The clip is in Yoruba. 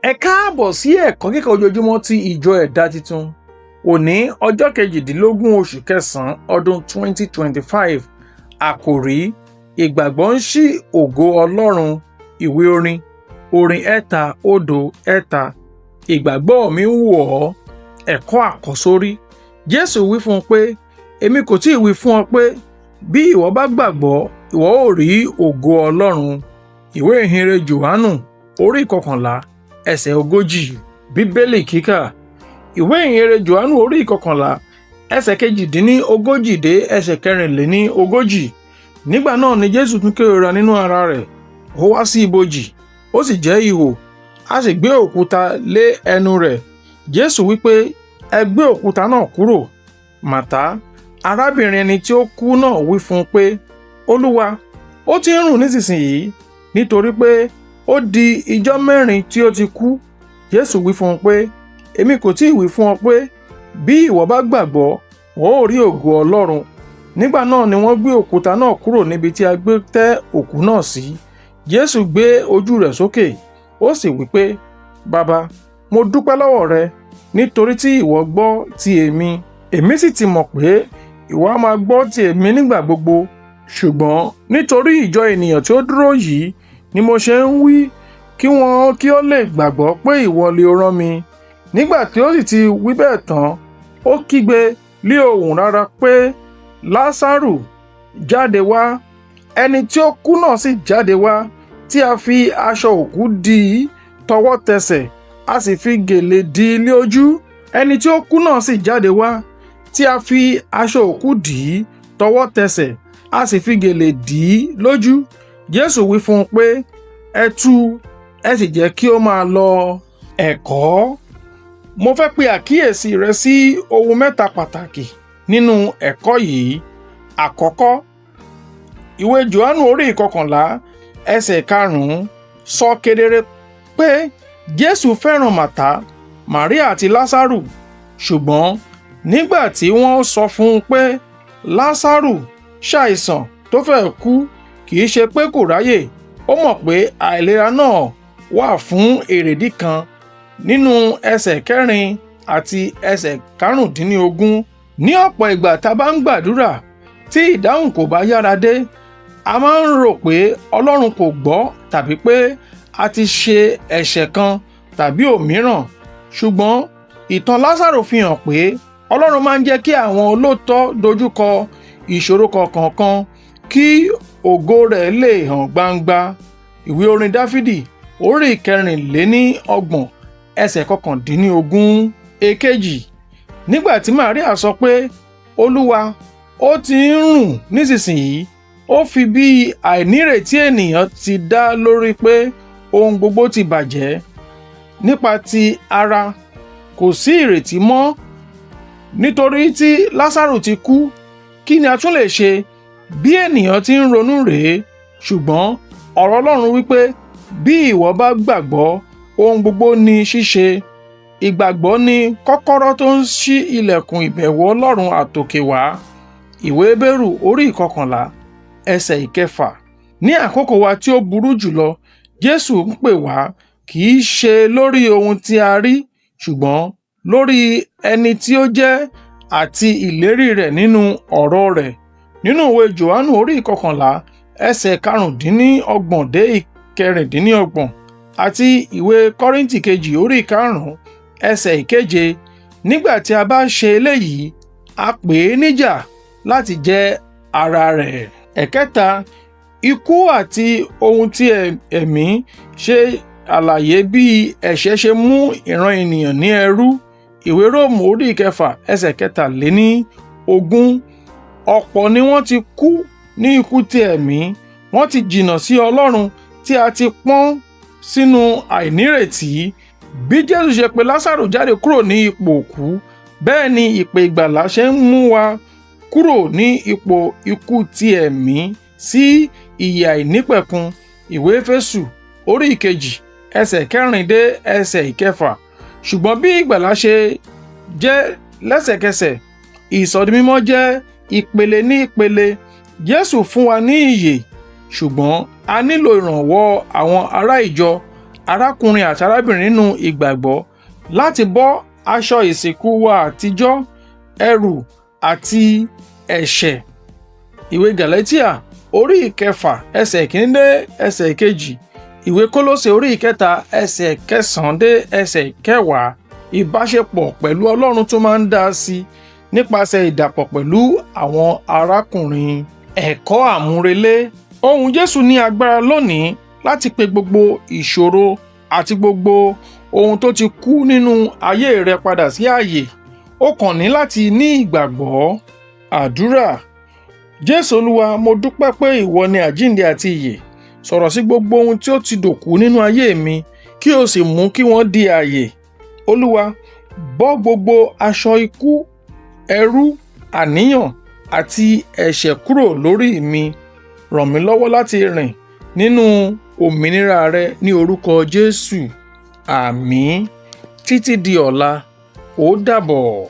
Ẹ káàbọ̀ sí ẹ̀kọ́ kíkọ́ ojoojúmọ́ ti ìjọ ẹ̀dá titun. Òní ọjọ́ 18 oṣù kẹsàn-án ọdún 2025. Àkòrí: ìgbàgbọ́ ń ṣí ògo Ọlọ́run. Ìwé orin 3-3. Ìgbàgbọ́ mi ń wò ọ́. Ẹ̀kọ́ àkọ́sórí. Jésù wí fún un pé, èmi kò tí ì wí fún ọ pé bí ìwọ bá gbàgbọ́, ìwọ ó rí ògo Ọlọ́run. Ìwé ìhìnrere Jòhánù orí 11 ẹsẹ̀ 40. Bíbélì kíkà. Ìwé ìhìnrere Jòhánù orí 11 ẹsẹ̀ 42 dé ẹsẹ̀ 44. Nígbà náà ni Jésù tún kérora nínú ara rẹ̀. Ó wá sí ibojì, ó sì jẹ́ ihò, a sì gbé òkúta lé ẹnu rẹ̀. Jésù wípé, ẹ gbé òkúta náà kúrò. Màtá, arábìnrin ẹni tí ó kú náà wí fún un pé, Olúwa, ó ti ń rùn nísinsìnyí, nítorí pé ó di ijọ́ 4 tí ó ti kú. Jésù wí fún un pé, èmi kò tí ì wí fún ọ pé bí ìwọ bá gbàgbọ́, ó rí ògo Ọlọ́run. Nígbà náà ni wọ́n gbé òkúta náà kúrò níbi tí a gbé tẹ́ òkú náà sí. Jésù gbé ojú rẹ̀ sókè, ó sì wí pé, Bàbá, mo dúpẹ́ lọ́wọ́ rẹ nítorí tí ìwọ gbọ́ ti èmi. Èmi sì ti mọ̀ pé ìwọ á máa gbọ́ ti èmi nígbà gbogbo. Ṣùgbọ́n nítorí ìjọ ènìyàn tí ó dúró yìí ni mo ṣe ń wí, kí wọn kí ó lè gbàgbọ́ pé ìwọ ni ó rán mi. Nígbà tí ó sì ti wí bẹ́ẹ̀ tán, ó kígbe lé ohùn rara pé, Lásárù, jáde wá. Ẹni tí ó kú náà sì jáde wá, tí a fi aṣọ òkú dì í tọwọ́ tẹsẹ̀, a sì fi gèlè dì í lé ojú. Ẹni tí ó kú náà sì jáde wá, tí a fi aṣọ òkú dì í tọwọ́ tẹsẹ̀, a sì fi gèlè dì í lójú. Jésù wí fún un pé, ẹ tú, ẹ sì jẹ́ kí ó máa lọ. Ẹ̀kọ́. Mo fẹ́ pe àkíyèsí rẹ sí ohun mẹ́ta pàtàkì nínú ẹ̀kọ́ yìí. Àkọ́kọ́, ìwé Jòhánù orí 11 ẹsẹ̀ 5 sọ kedere pé Jésù fẹ́ràn Màtá, Màríà àti Lásárù. Ṣùgbọ́n nígbà tí wọ́n sọ fún un pé Lásárù ṣàìsàn tó fẹ́ kú, kì í ṣe pé kò ráyè. Ó mọ̀ pé àìlera náà wà fún èrèdí kan. Nínú ẹsẹ̀ 4 àti ẹsẹ̀ 15. Ní ọ̀pọ̀ ìgbà tá a bá ń gbàdúrà tí ìdáhùn kò bá yára dé, a máa ń rò pé Ọlọ́run kò gbọ́ tàbí pé a ti ṣe ẹ̀ṣẹ̀ kan tàbí òmíràn. Ṣùgbọ́n ìtàn Lásárù fi hàn pé Ọlọ́run máa ń jẹ́ kí àwọn olóòótọ́ dojúkọ ìṣòro kọ̀ọ̀kan kí ògo rẹ̀ lè hàn gbangba. Ìwé orin Dáfídì orí 34 ẹsẹ̀ 19. Èkejì, nígbà tí Màríà sọ pé, Olúwa, ó ti ń rùn nísinsìnyí, ó fi bí àìnírètí ènìyàn ti dá lórí pé ohun gbogbo ti bàjẹ́. Nípa ti ara, kò sí ìrètí mọ́. Nítorí tí Lásárù ti kú, kí ni a tún lè ṣe? Bí ènìyàn ti ń ronú rèé. Ṣùgbọ́n ọ̀rọ̀ Ọlọ́run wípé bí ìwọ bá gbàgbọ́, ohun gbogbo ní ṣíṣe. Ìgbàgbọ́ ni kọ́kọ́rọ́ tó ń ṣí ilẹ̀kùn ìbẹ̀wò Ọlọ́run àtòkè wá. Ìwé Hébérù orí 11 ẹsẹ̀ 6. Ní àkókò wa tí ó burú jùlọ, Jésù ń pè wá kì í ṣe lórí ohun tí a rí, ṣùgbọ́n lórí ẹni tí ó jẹ́ àti ìlérí rẹ̀ nínú ọ̀rọ̀ rẹ̀. Nínú ìwé Jòhánù orí 11 ẹsẹ̀ 25 dé 26 àti ìwé Kọ́ríńtì kejì orí 5 ẹsẹ̀ 7. Nígbà tí a bá ṣe eléyìí, a pè é níjà láti jẹ́ ara rẹ̀. Ẹ̀kẹta, ikú àti ohun tí ẹ̀mí ṣe àlàyé bí ẹ̀ṣẹ̀ ṣe mú ìran ènìyàn ní ẹrú. Ìwé Róòmù orí 6 ẹsẹ̀ 23. Ọ̀pọ̀ ni wọ́n ti kú ní ikú ti ẹ̀mí. Wọ́n ti jìnnà sí Ọlọ́run, tí a ti pọ́n sínú àìnírètí. Bí Jésù ṣe pe Lásárù jáde kúrò ní ipò òkú, bẹ́ẹ̀ ni ìpè ìgbàlà ṣe ń mú wa kúrò ní ipò ikú ti ẹ̀mí sí ìyè àìnípẹ̀kun. Ìwé Éfésù orí 2 ẹsẹ̀ 4 dé ẹsẹ̀ 6. Ṣùgbọ́n bí ìgbàlà ṣe jẹ́ lẹ́sẹ̀kẹsẹ̀, ìsọdimímọ́ jẹ́ ìpele ní ìpele. Jésù fún wa ní ìyè, ṣùgbọ́n a nílò ìrànwọ́ àwọn ará ìjọ arákùnrin àti arábìnrin nínú ìgbàgbọ́ láti bọ́ aṣọ ìsìnkú wa àtijọ́, ẹrù àti ẹ̀ṣẹ̀. Ìwé Gàlátíà orí ìkẹfà ẹsẹ̀ ìkíní dé ẹsẹ̀ ìkejì, ìwé Kólósè orí ìkẹta ẹsẹ̀ kẹsàn-án dé ẹsẹ̀ ìkẹwàá. Ìbáṣepọ̀ pẹ̀lú Ọlọ́run tó máa ń dá sí nípasẹ̀ ìdàpọ̀ pẹ̀lú àwọn arákùnrin. Ẹ̀kọ́ àmúrelé. Ohùn Jésù ní agbára lónìí láti pe gbogbo ìṣòro àti gbogbo ohun tó ti kú nínú ayé rẹ padà sí ààyè. Ó kàn ní láti ní ìgbàgbọ́. Àdúrà. Jésù Olúwa, mo dúpẹ́ pé ìwọ ni àjíǹde àti ìyè. Sọ̀rọ̀ sí gbogbo ohun tí ó ti dòkú nínú ayé mi, kí o sì mú kí wọ́n di ààyè. Olúwa, bọ́ gbogbo aṣọ ikú, ẹrú, àníyàn àti ẹ̀ṣẹ̀ kúrò lórí mi. Ràn mí lọ́wọ́ láti rìn nínú òmìnira rẹ ní orúkọ Jésù. Àmín. Títí di ọ̀la, ó dàbọ̀.